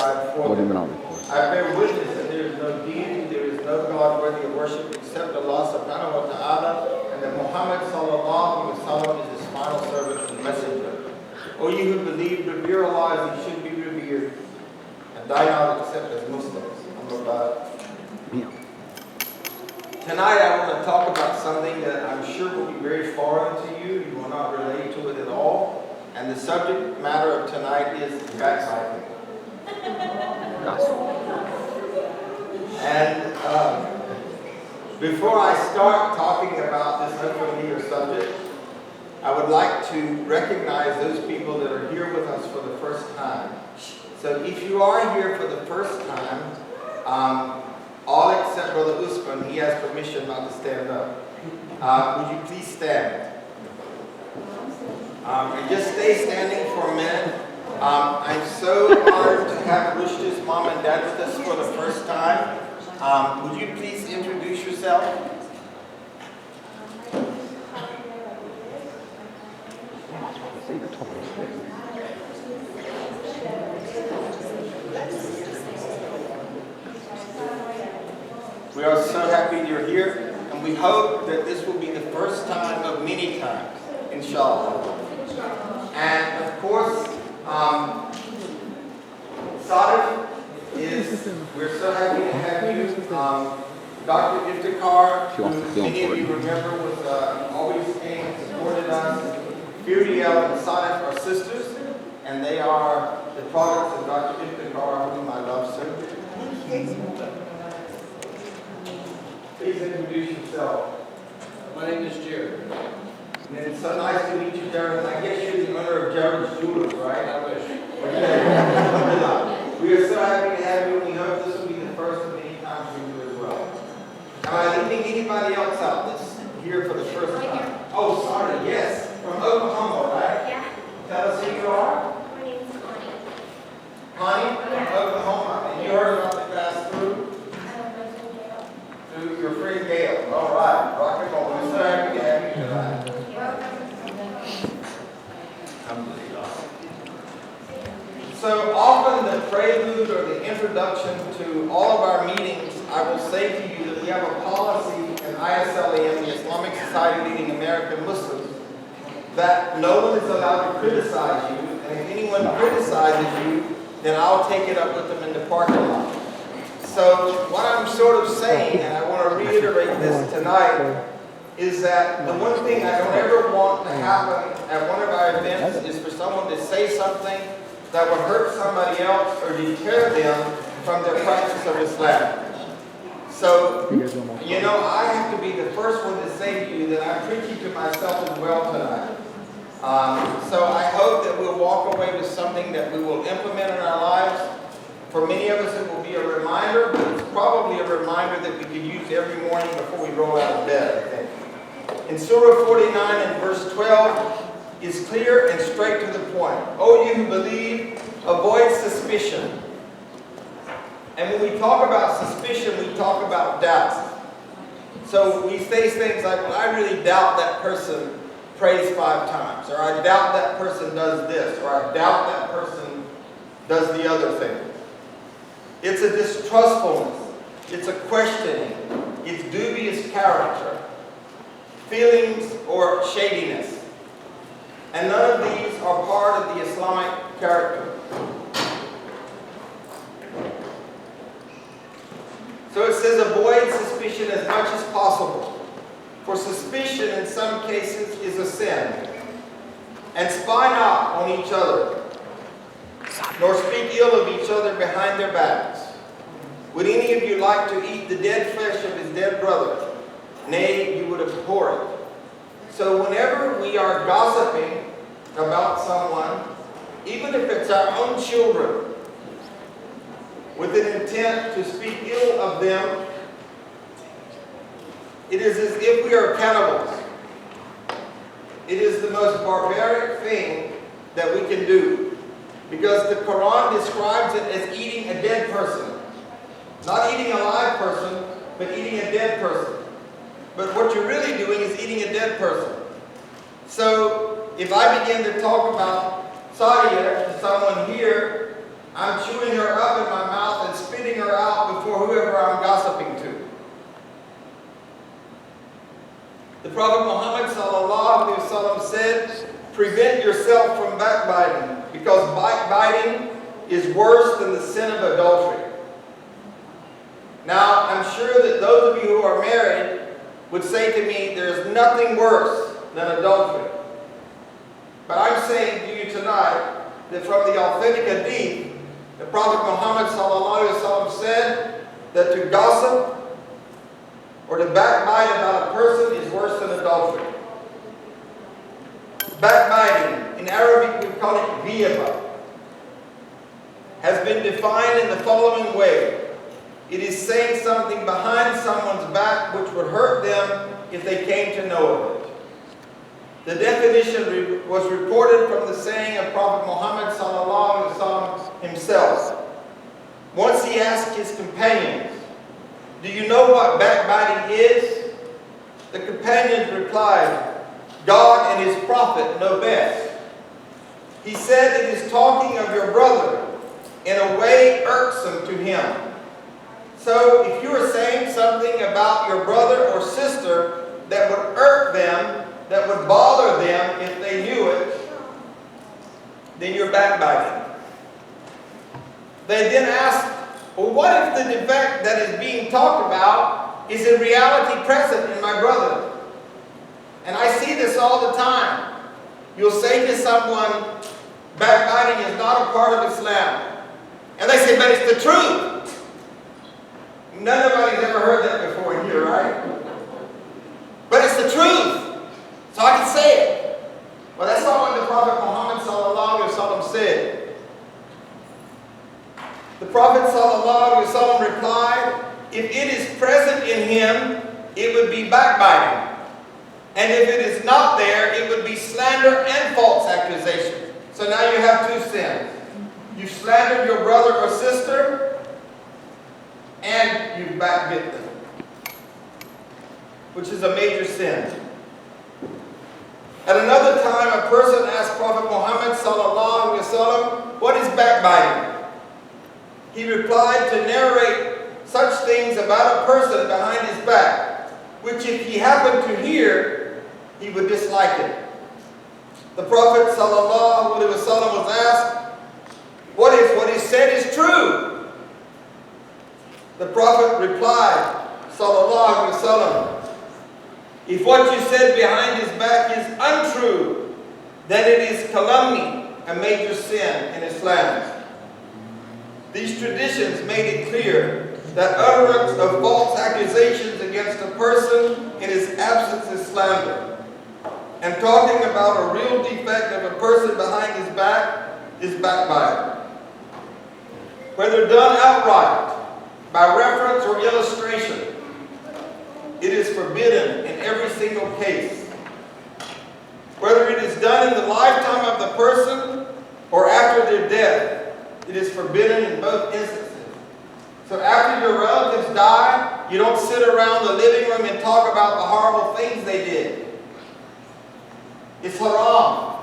testified before them. I bear witness that there is no deity, there is no God worthy of worship except Allah subhanahu wa ta'ala, and that Muhammad sallallahu alaihi wasallam is his final servant and messenger. O you who believe, revere Allah as he should be revered, and die not except as Muslims. Tonight I want to talk about something that I'm sure will be very foreign to you. You will not relate to it at all. And the subject matter of tonight is backsliding. And before I start talking about this unfamiliar subject, I would like to recognize those people that are here with us for the first time. So if you are here for the first time, all except Brother Usman, he has permission not to stand up. Would you please stand? And just stay standing for a minute. I'm so honored to have Rushda's mom and dad with us for the first time. Would you please introduce yourself? We are so happy you're here, and we hope that this will be the first time of many times, inshallah. And of course, Sadif we're so happy to have you. Dr. Iftikhar, who many of you remember was always came and supported us. Furiel and Sadif are sisters, and they are the products of Dr. Iftikhar, whom I love so. Please introduce yourself. My name is Jared. And it's so nice to meet you, Jared. I guess you're the owner of Jared's Jewelers, right? I wish. Okay. We are so happy to have you, and we hope this will be the first of many times for you as well. Am I leaving anybody else out that's here for the first time? Oh, sorry, yes. From Oklahoma, right? Yeah. Tell us who you are. My name is Connie. Connie? Yeah. From Oklahoma. And you heard about the pass through? To your friend Gail. All right. Rock and roll. We're so happy to have you tonight. So often the prelude or the introduction to all of our meetings, I will say to you that we have a policy in ISLAM, the Islamic Society Leading American Muslims, that no one is allowed to criticize you, and if anyone criticizes you, then I'll take it up with them in the parking lot. So what I'm sort of saying, and I want to reiterate this tonight, is that the one thing I don't ever want to happen at one of our events is for someone to say something that would hurt somebody else or deter them from their practice of Islam. So, you know, I have to be the first one to say to you that I'm preaching to myself as well tonight. So I hope that we'll walk away with something that we will implement in our lives. For many of us it will be a reminder, but it's probably a reminder that we could use every morning before we roll out of bed, I think. In Surah 49 and verse 12, is clear and straight to the point. O you who believe, avoid suspicion. And when we talk about suspicion, we talk about doubt. So we say things like, well, I really doubt that person prays 5 times, or I doubt that person does this, or I doubt that person does the other thing. It's a distrustfulness. It's a questioning. It's dubious character, feelings, or shadiness. And none of these are part of the Islamic character. So it says avoid suspicion as much as possible. For suspicion in some cases is a sin. And spy not on each other, nor speak ill of each other behind their backs. Would any of you like to eat the dead flesh of his dead brother? Nay, you would abhor it. So whenever we are gossiping about someone, even if it's our own children, with an intent to speak ill of them, it is as if we are cannibals. It is the most barbaric thing that we can do, because the Quran describes it as eating a dead person. Not eating a live person, but eating a dead person. But what you're really doing is eating a dead person. So if I begin to talk about Sadia to someone here, I'm chewing her up Prophet Muhammad sallallahu alaihi wasallam said, prevent yourself from backbiting, because backbiting is worse than the sin of adultery. Now, I'm sure that those of you who are married would say to me, there's nothing worse than adultery. But I'm saying to you tonight that from the authentic hadith, the Prophet Muhammad sallallahu alaihi wasallam said that to gossip or to backbite about a person is worse than adultery. Backbiting, in Arabic we call it ghibah, has been defined in the following way. It is saying something behind someone's back which would hurt them if they came to know of it. The definition was reported from the saying of Prophet Muhammad sallallahu alaihi wasallam himself. Once he asked his companions, do you know what backbiting is? The companions replied, God and his prophet know best. He said it is talking of your brother in a way irksome to him. So if you are saying something about your brother or sister that would irk them, that would bother them if they knew it, then you're backbiting. They then asked, well, what if the defect that is being talked about is in reality present in my brother? And I see this all the time. You'll say to someone, backbiting is not a part of Islam. And they say, but it's the truth. Nobody's ever heard that before in here, right? But it's the truth. So I can say it. Well, that's not what the Prophet Muhammad sallallahu alaihi wasallam said. The Prophet sallallahu alaihi wasallam replied, if it is present in him, it would be backbiting. And if it is not there, it would be slander and false accusation. So now you have two sins. You slandered your brother or sister, and you backbit them, which is a major sin. At another time, a person asked Prophet Muhammad sallallahu alaihi wasallam, what is backbiting? He replied, to narrate such things about a person behind his back, which if he happened to hear, he would dislike it. The Prophet sallallahu alaihi wasallam was asked, what if what is said is true? The Prophet replied, sallallahu alaihi wasallam, if what you said behind his back is untrue, then it is calumny, a major sin in Islam. These traditions made it clear that utterance of false accusations against a person in his absence is slander. And talking about a real defect of a person behind his back is backbiting. Whether done outright, by reference or illustration, it is forbidden in every single case. Whether it is done in the lifetime of the person or after their death, it is forbidden in both instances. So after your relatives die, you don't sit around the living room and talk about the horrible things they did. It's haram.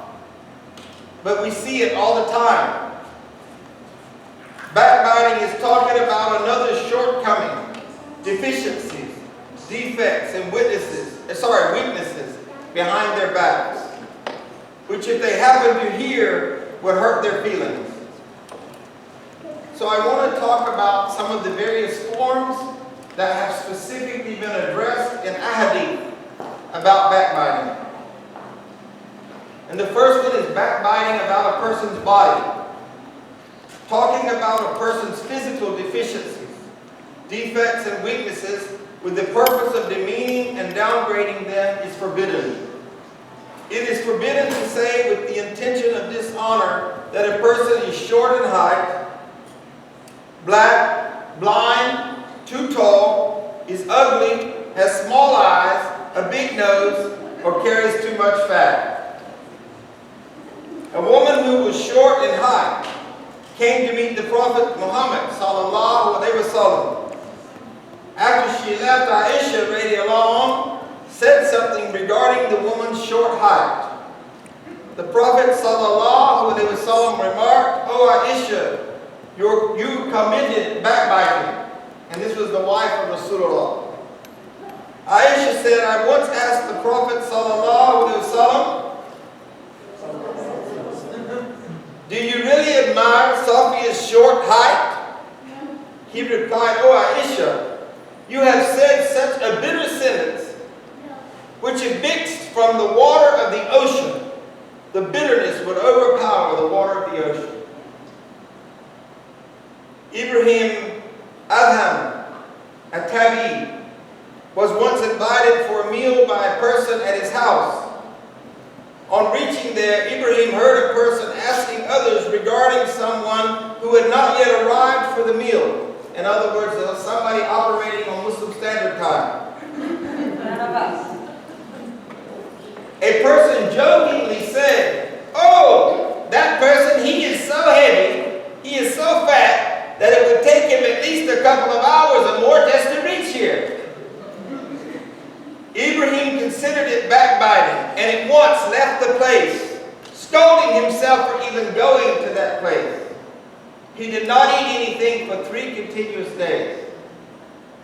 But we see it all the time. Backbiting is talking about another's shortcoming, deficiencies, defects, and weaknesses behind their backs, which if they happen to hear would hurt their feelings. So I want to talk about some of the various forms that have specifically been addressed in ahadith about backbiting. And the first one is backbiting about a person's body. Talking about a person's physical deficiencies, defects, and weaknesses with the purpose of demeaning and downgrading them is forbidden. It is forbidden to say with the intention of dishonor that a person is short in height, black, blind, too tall, is ugly, has small eyes, a big nose, or carries too much fat. A woman who was short in height came to meet the Prophet Muhammad sallallahu alaihi wasallam. After she left, Aisha radiallahu anha said something regarding the woman's short height. The Prophet sallallahu alaihi wasallam remarked, "Oh Aisha, you committed backbiting." And this was the wife of Rasulullah. Aisha said, I once asked the Prophet sallallahu alaihi wasallam, do you really admire Sophia's short height? He replied, oh Aisha, you have said such a bitter sentence, which if mixed from the water of the ocean, the bitterness would overpower the water of the ocean. Ibrahim Adham At-Tabi was once invited for a meal by a person at his house. On reaching there, Ibrahim heard a person asking others regarding someone who had not yet arrived for the meal. In other words, there was somebody operating on Muslim Standard Time. A person jokingly said, oh, that person, he is so heavy, he is so fat, that it would take him at least a couple of hours or more just to reach here. Ibrahim considered it backbiting and at once left the place, scolding himself for even going to that place. He did not eat anything for 3 continuous days.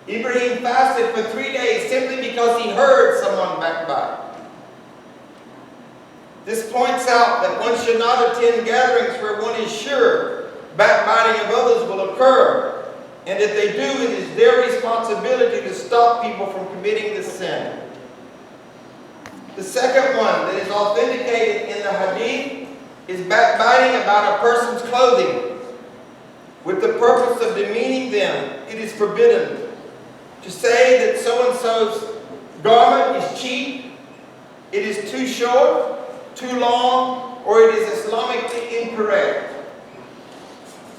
Ibrahim fasted for 3 days simply because he heard someone backbite. This points out that one should not attend gatherings where one is sure backbiting of others will occur, and if they do, it is their responsibility to stop people from committing this sin. The second one that is authenticated in the hadith is backbiting about a person's clothing with the purpose of demeaning them. It is forbidden to say that so-and-so's garment is cheap, it is too short, too long, or it is Islamically incorrect.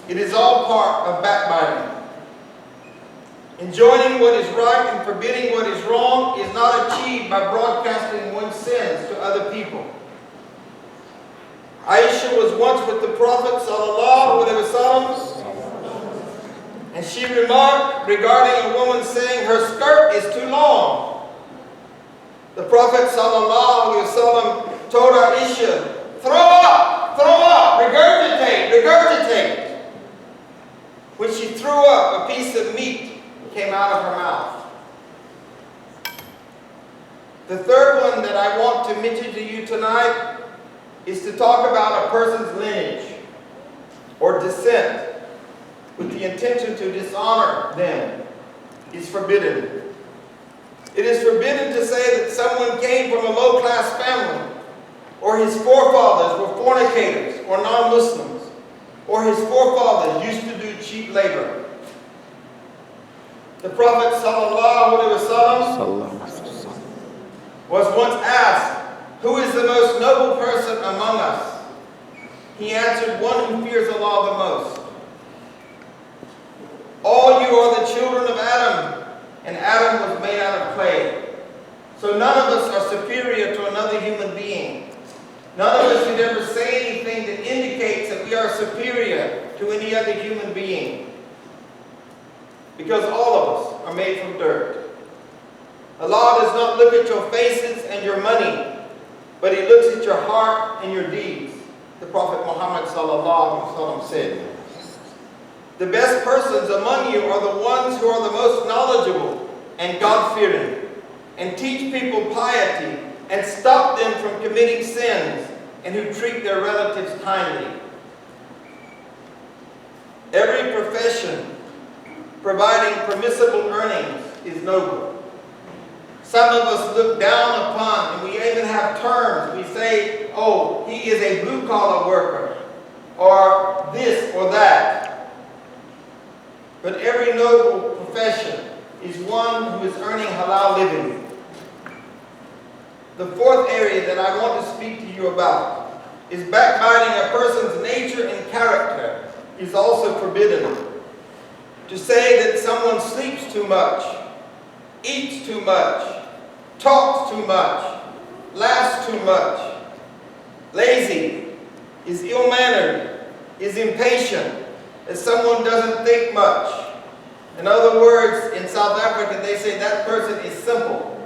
It is all part of backbiting. Enjoining what is right and forbidding what is wrong is not achieved by broadcasting one's sins to other people. Aisha was once with the Prophet ﷺ, and she remarked regarding a woman saying her skirt is too long. The Prophet ﷺ told Aisha, throw up, regurgitate, regurgitate. When she threw up, a piece of meat came out of her mouth. The third one that I want to mention to you tonight is to talk about a person's lineage or descent with the intention to dishonor them is forbidden. It is forbidden to say that someone came from a low-class family, or his forefathers were fornicators or non-Muslims, or his forefathers used to do cheap labor. The Prophet ﷺ was once asked, who is the most noble person among us? He answered, one who fears Allah the most. All you are the children of Adam, and Adam was made out of clay. So none of us are superior to another human being. None of us should ever say anything that indicates that we are superior to any other human being. Because all of us are made from dirt. Allah does not look at your faces and your money, but He looks at your heart and your deeds. The Prophet Muhammad ﷺ said, the best persons among you are the ones who are the most knowledgeable and God-fearing, and teach people piety and stop them from committing sins, and who treat their relatives kindly. Every profession providing permissible earnings is noble. Some of us look down upon, and we even have terms. We say, oh, he is a blue-collar worker, or this or that. But every noble profession is one who is earning halal living. The fourth area that I want to speak to you about is backbiting a person's nature and character is also forbidden. To say that someone sleeps too much, eats too much, talks too much, laughs too much, lazy, is ill-mannered, is impatient, that someone doesn't think much. In other words, in South Africa, they say that person is simple,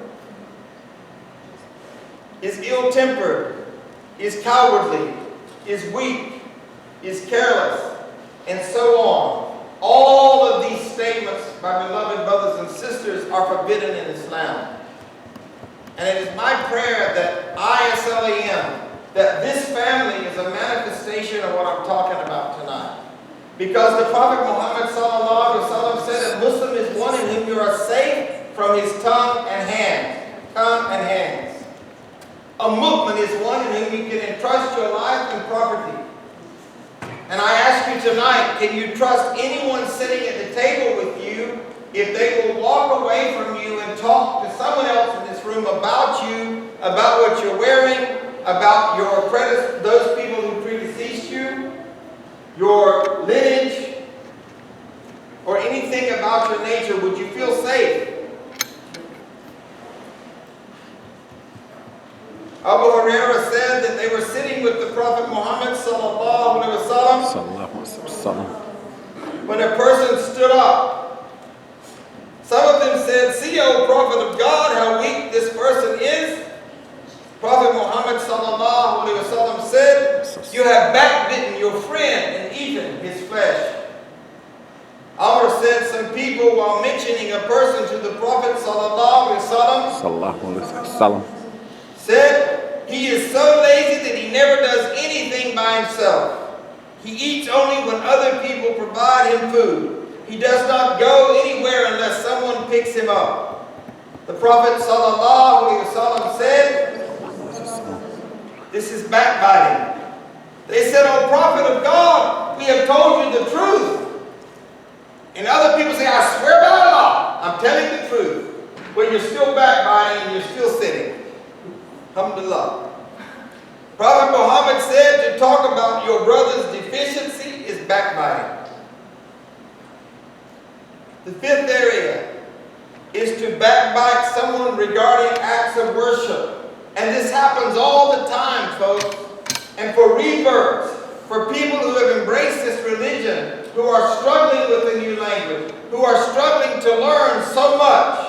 is ill-tempered, is cowardly, is weak, is careless, and so on. All of these statements, my beloved brothers and sisters, are forbidden in Islam. And it is my prayer that ISLEM, that this family is a manifestation of what I'm talking about tonight. Because the Prophet Muhammad sallallahu alaihi wasallam said a Muslim is one in whom you are safe from his tongue and hands. Tongue and hands. A mu'min is one in whom you can entrust your life and property. And I ask you tonight, can you trust anyone sitting at the table with you if they will walk away from you and talk to someone else in this room about you, about what you're wearing, about your those people who predeceased you, your lineage, or anything about your nature? Would you feel safe? Abu Hurairah said that they were sitting with the Prophet Muhammad sallallahu alaihi wasallam when a person stood up. Some of them said, "See, O Prophet of God, how weak this person is." Prophet Muhammad sallallahu alaihi wasallam said, "You have backbitten your friend and eaten his flesh." Amr said, some people, while mentioning a person to the Prophet sallallahu alaihi wasallam, said, "He is so lazy that he never does anything by himself. He eats only when other people provide him food. He does not go anywhere unless someone picks him up." The Prophet sallallahu alaihi wasallam said, "This is backbiting." They said, "O Prophet of God, we have told you the truth." And other people say, "I swear by Allah, I'm telling the truth." But you're still backbiting and you're still sinning. Alhamdulillah. Prophet Muhammad said to talk about your brother's deficiency is backbiting. The fifth area is to backbite someone regarding acts of worship. And this happens all the time, folks. And for reverts, for people who have embraced this religion, who are struggling with a new language, who are struggling to learn so much.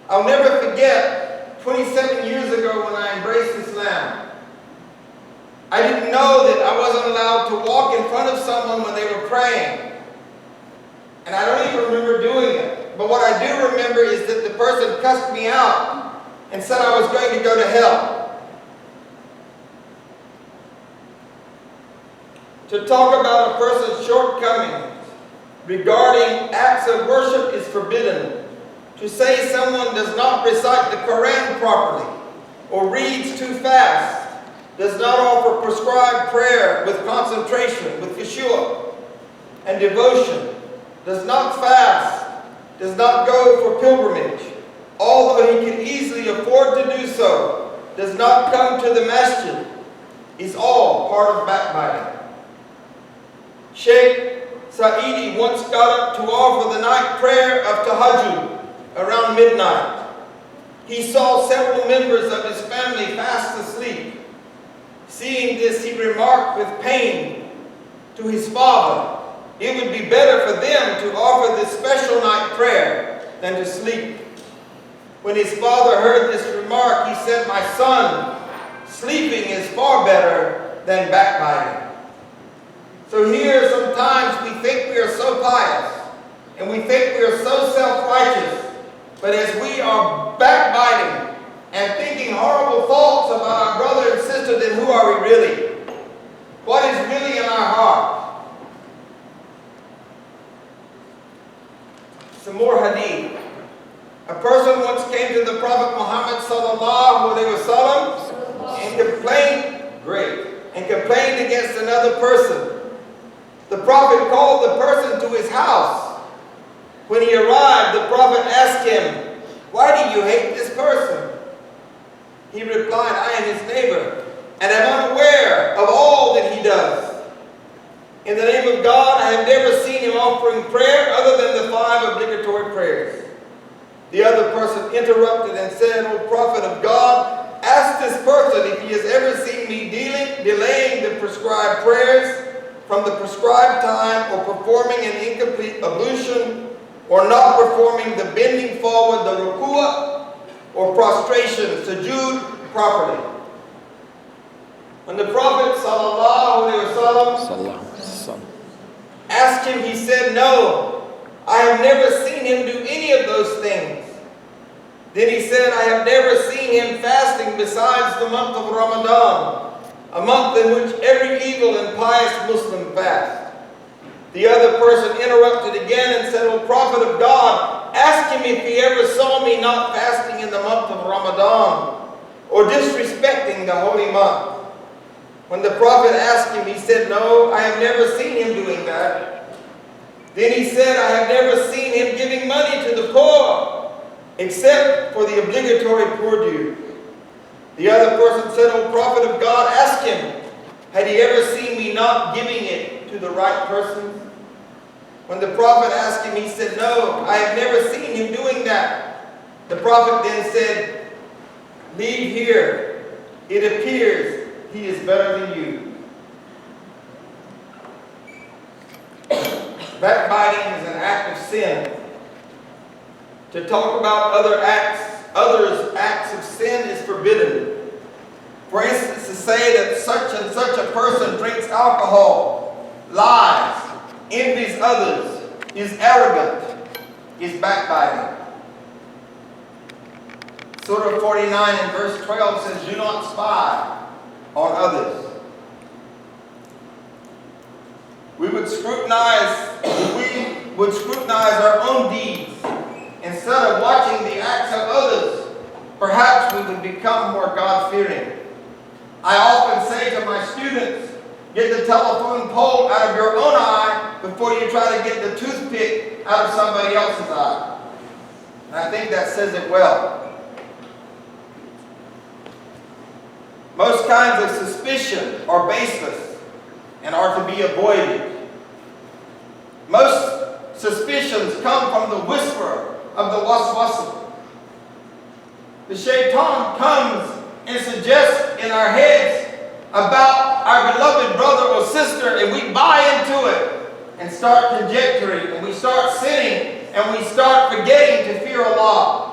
I'll never forget 27 years ago when I embraced Islam. I didn't know that I wasn't allowed to walk in front of someone when they were praying. And I don't even remember doing it. But what I do remember is that the person cussed me out and said I was going to go to hell. To talk about a person's shortcomings regarding acts of worship is forbidden. To say someone does not recite the Quran properly or reads too fast, does not offer prescribed prayer with concentration, with khushu' and devotion, does not fast, does not go for pilgrimage, although he can easily afford to do so, does not come to the masjid, is all part of backbiting. Sheikh Sa'idi once got up to offer the night prayer of tahajjud around midnight. He saw several members of his family fast asleep. Seeing this, he remarked with pain to his father, it would be better for them to offer this special night prayer than to sleep. When his father heard this remark, he said, "My son, sleeping is far better than backbiting." So here sometimes we think we are so pious and we think we are so self-righteous, but as we are backbiting and thinking horrible thoughts about our brother and sister, then who are we really? What is really in our heart? Some more hadith. A person once came to the Prophet Muhammad sallallahu alaihi wasallam and complained against another person. The Prophet called the person to his house. When he arrived, the Prophet asked him, "Why do you hate this person?" He replied, "I am his neighbor and am unaware of all that he does. In the name of God, I have never seen him offering prayer other than the 5 obligatory prayers." The other person interrupted and said, "O Prophet of God, ask this person if he has ever seen me delaying the prescribed prayers from the prescribed time, or performing an incomplete ablution, or not performing the bending forward, the ruku'ah, or prostration, sujood, properly." When the Prophet sallallahu alaihi wasallam asked him, he said, "No, I have never seen him do any of those things." Then he said, I have never seen him fasting besides the month of Ramadan, a month in which every evil and pious Muslim fasts. The other person interrupted again and said, O Prophet of God, ask him if he ever saw me not fasting in the month of Ramadan, or disrespecting the holy month. When the Prophet asked him, he said, no, I have never seen him doing that. Then he said, I have never seen him giving money to the poor, except for the obligatory poor due. The other person said, O Prophet of God, ask him, had he ever seen me not giving it to the right person? When the Prophet asked him, he said, no, I have never seen him doing that. The Prophet then said, leave here. It appears he is better than you. Backbiting is an act of sin. To talk about others' acts of sin is forbidden. For instance, to say that such and such a person drinks alcohol, lies, envies others, is arrogant, is backbiting. Surah 49 and verse 12 says, do not spy on others. We would scrutinize our own deeds instead of watching the acts of others. Perhaps we would become more God-fearing. I often say to my students, get the telephone pole out of your own eye before you try to get the toothpick out of somebody else's eye. And I think that says it well. Most kinds of suspicion are baseless and are to be avoided. Most suspicions come from the whisper of the waswasa. The shaitan comes and suggests in our heads about our beloved brother or sister, and we buy into it and start conjecturing, and we start sinning, and we start forgetting to fear Allah.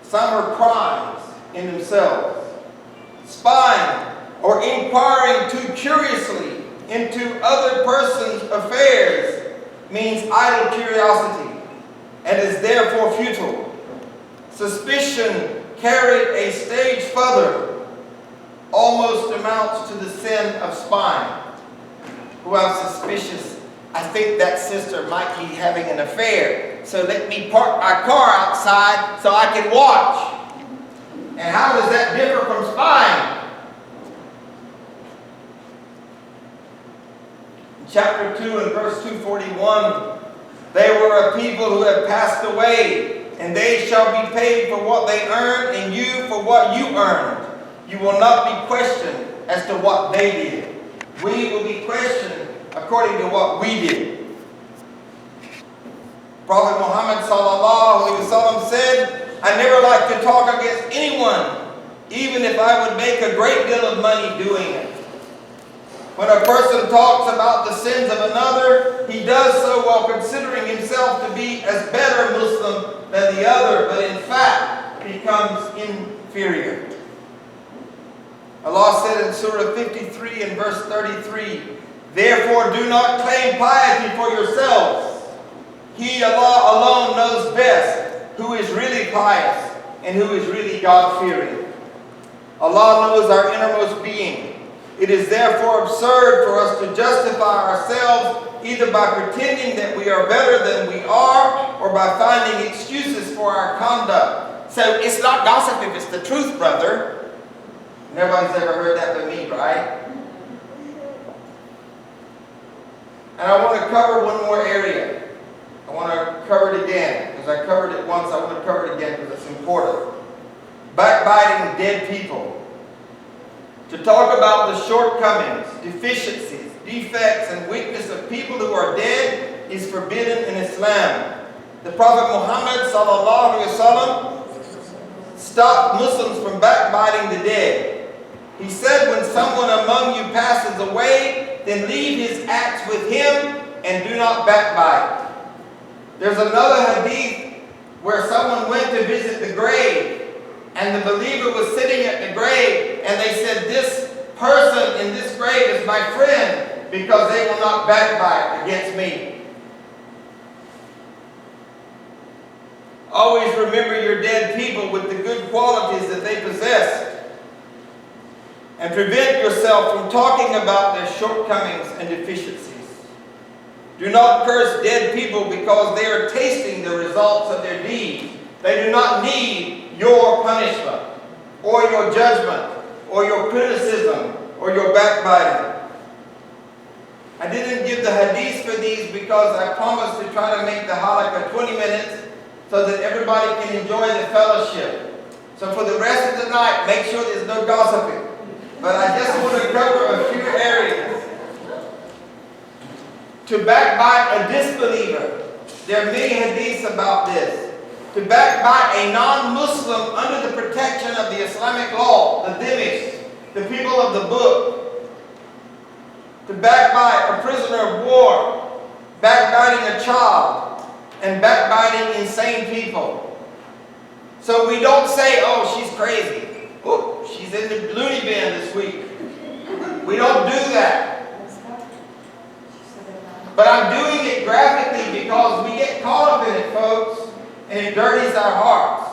Some are crimes in themselves. Spying or inquiring too curiously into other persons' affairs means idle curiosity and is therefore futile. Suspicion carried a stage further almost amounts to the sin of spying. Who I'm suspicious, I think that sister might be having an affair, so let me park my car outside so I can watch. And how does that differ from spying? In chapter 2 and verse 241, they were a people who have passed away, and they shall be paid for what they earned, and you for what you earned. You will not be questioned as to what they did. We will be questioned according to what we did. Prophet Muhammad ﷺ said, I never like to talk against anyone, even if I would make a great deal of money doing it. When a person talks about the sins of another, he does so while considering himself to be as better Muslim than the other, but in fact becomes inferior. Allah said in Surah 53 and verse 33, therefore do not claim piety for yourselves. He, Allah alone, knows best who is really pious and who is really God-fearing. Allah knows our innermost being. It is therefore absurd for us to justify ourselves either by pretending that we are better than we are or by finding excuses for our conduct. So it's not gossip if it's the truth, brother. Nobody's ever heard that but me, right? And I want to cover one more area. I want to cover it again, because I covered it once. I want to cover it again because it's important. Backbiting dead people. To talk about the shortcomings, deficiencies, defects, and weakness of people who are dead is forbidden in Islam. The Prophet Muhammad ﷺ stopped Muslims from backbiting the dead. He said, when someone among you passes away, then leave his acts with him and do not backbite. There's another hadith where someone went to visit the grave, and the believer was sitting at the grave, and they said, this person in this grave is my friend because they will not backbite against me. Always remember your dead people with the good qualities that they possess. And prevent yourself from talking about their shortcomings and deficiencies. Do not curse dead people because they are tasting the results of their deeds. They do not need your punishment, or your judgment, or your criticism, or your backbiting. I didn't give the hadiths for these because I promised to try to make the halakha 20 minutes so that everybody can enjoy the fellowship. So for the rest of the night, make sure there's no gossiping. But I just want to cover a few areas. To backbite a disbeliever. There are many hadiths about this. To backbite a non-Muslim under the protection of the Islamic law, the dhimmis, the people of the book. To backbite a prisoner of war, backbiting a child, and backbiting insane people. So we don't say, oh, she's crazy. Oh, she's in the loony bin this week. We don't do that. But I'm doing it graphically because we get caught up in it, folks, and it dirties our hearts.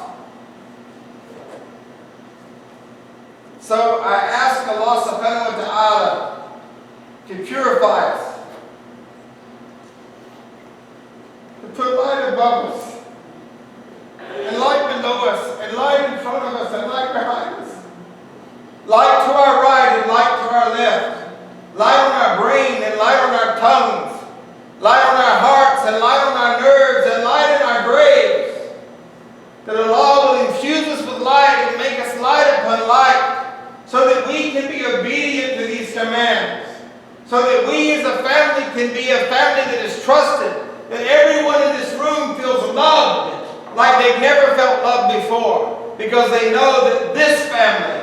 So I ask Allah subhanahu wa ta'ala to purify us, to put light above us, and light below us, and light in front of us, and light behind us. Light to our right and light to our left. Light on our brain and light on our tongues. Light on our hearts and light on our nerves and light in our graves. That Allah will infuse us with light and make us light upon light so that we can be obedient to these commands. So that we as a family can be a family that is trusted. That everyone in this room feels loved like they've never felt loved before. Because they know that this family,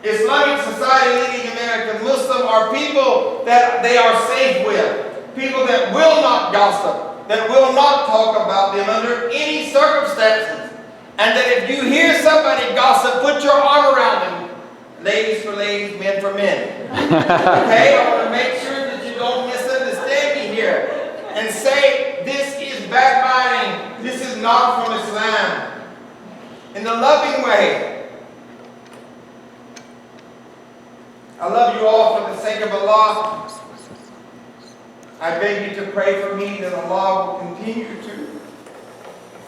Islamic Society Leading American Muslim, are people that they are safe with. People that will not gossip, that will not talk about them under any circumstances. And that if you hear somebody gossip, put your arm around them. Ladies for ladies, men for men. Okay? I want to make sure that you don't misunderstand me here. And say, this is backbiting. This is not from Islam. In the loving way. I love you all for the sake of Allah. I beg you to pray for me that Allah will continue to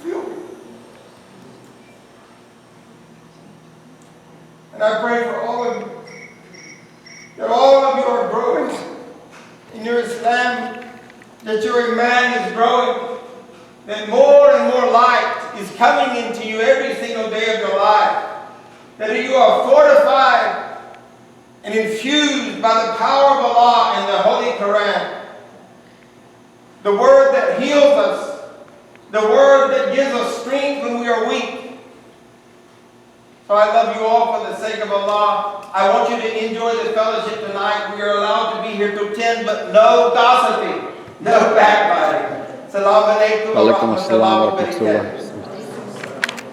fill me. And I pray for all of you, that all of you are growing in your Islam, that your iman is growing, that more and more light is coming into you every single day of your life, that you are fortified and infused by the power of Allah and the Holy Quran. The word that heals us, the word that gives us strength when we are weak. So I love you all for the sake of Allah. I want you to enjoy the fellowship tonight. We are allowed to be here till 10, but no gossiping, no backbiting. Assalamu alaikum wa rahmatullahi wa barakatuh.